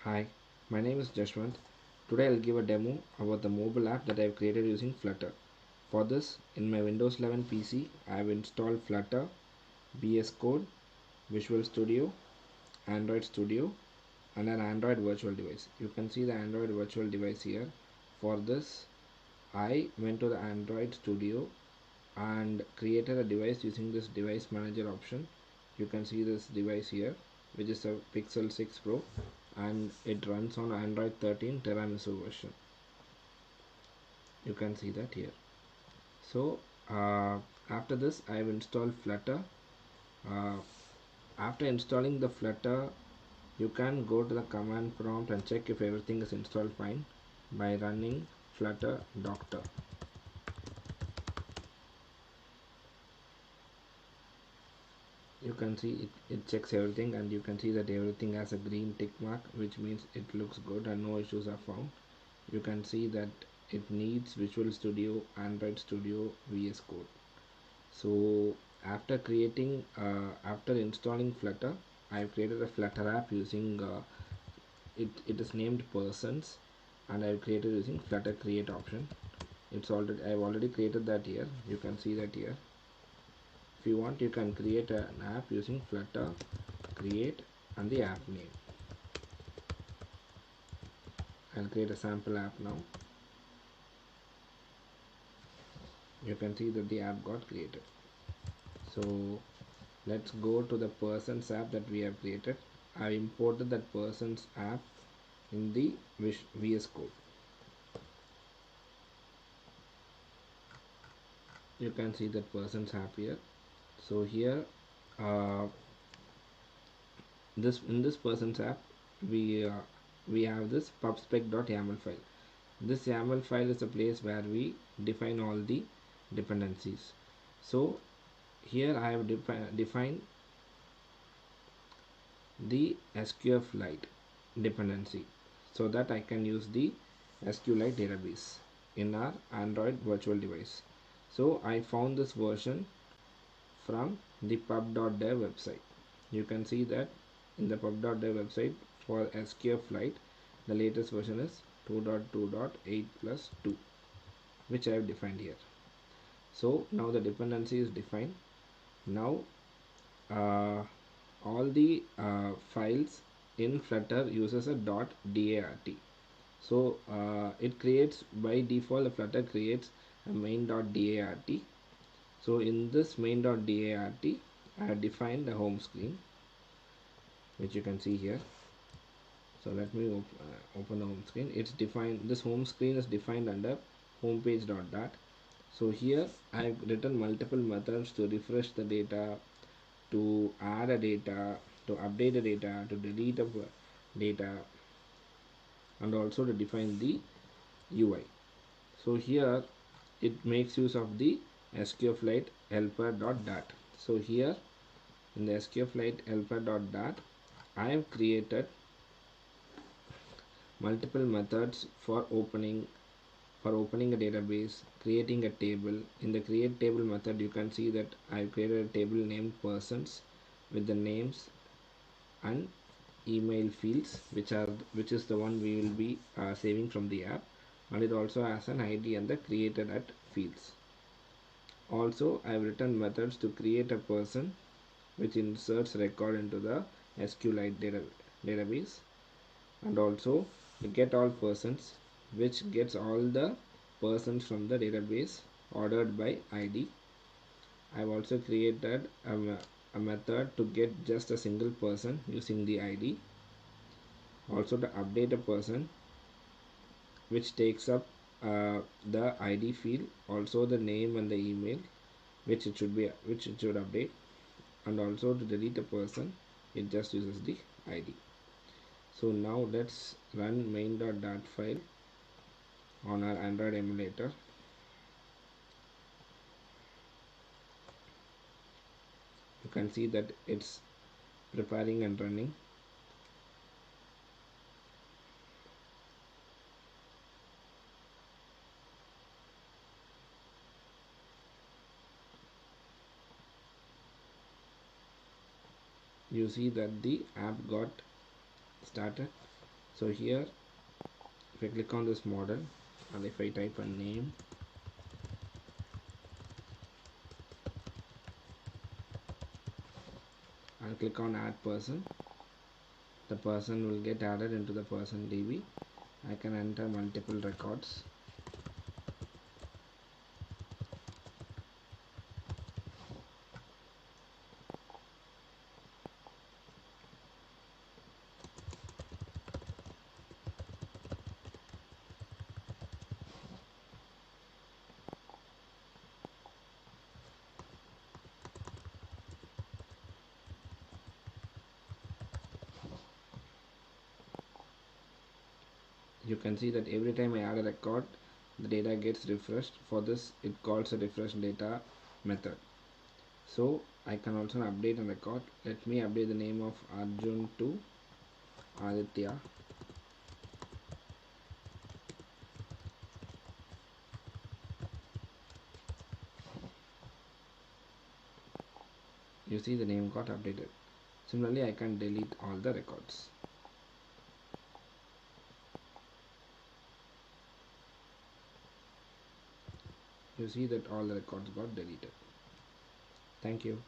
Hi, my name is Jeswanth. Today I'll give a demo about the mobile app that I've created using Flutter. For this, in my Windows 11 PC, I've installed Flutter, VS Code, Visual Studio, Android Studio, and an Android virtual device. You can see the Android virtual device here. For this, I went to the Android Studio and created a device using this device manager option. You can see this device here, which is a Pixel 6 Pro, and it runs on Android 13 Tiramisu version. You can see that here. So after this I've installed Flutter. uh, After installing the Flutter, you can go to the command prompt and check if everything is installed fine by running flutter doctor. You can see it checks everything, and you can see that everything has a green tick mark, which means it looks good and no issues are found. You can see that it needs Visual Studio, Android Studio, VS Code. So after installing Flutter, I've created a Flutter app using it is named persons, and I've created using Flutter create option. I've already created that here. You can see that here. If you want, you can create an app using Flutter create and the app name. I'll create a sample app now. You can see that the app got created. So let's go to the persons app that we have created. I imported that persons app in the VS Code. You can see that persons app here. So here, uh, in this persons app, we have this pubspec.yaml file. This YAML file is a place where we define all the dependencies. So here I have defined the SQLite dependency so that I can use the SQLite database in our Android virtual device. So I found this version from the pub.dev website. You can see that in the pub.dev website for SQLite, the latest version is 2.2.8 plus 2, which I have defined here. So now the dependency is defined. Now uh, all the files in Flutter uses a .dart. So it creates, by default the Flutter creates a main.dart. So in this main.dart, I have defined the home screen, which you can see here. So let me open the home screen. It's defined, this home screen is defined under homepage.dart. So here I've written multiple methods to refresh the data, to add a data, to update the data, to delete the data, and also to define the UI. So here it makes use of the SQLite helper.dart. So here in the SQLite helper.dart, I have created multiple methods for opening a database, creating a table. In the create table method, you can see that I've created a table named persons with the names and email fields, which is the one we will be saving from the app, and it also has an ID and the created at fields. Also, I've written methods to create a person, which inserts record into the SQLite database, and also to get all persons, which gets all the persons from the database ordered by ID. I've also created a method to get just a single person using the ID. Also to update a person, which takes up the ID field, also the name and the email, which it should update, and also to delete a person, it just uses the ID. So now let's run main.dart file on our Android emulator. You can see that it's preparing and running. You see that the app got started. So here if I click on this model and if I type a name, and click on add person, the person will get added into the person DB. I can enter multiple records. You can see that every time I add a record, the data gets refreshed. For this, it calls a refresh data method. So I can also update a record. Let me update the name of Arjun to Aditya. You see the name got updated. Similarly, I can delete all the records. You see that all the records got deleted. Thank you.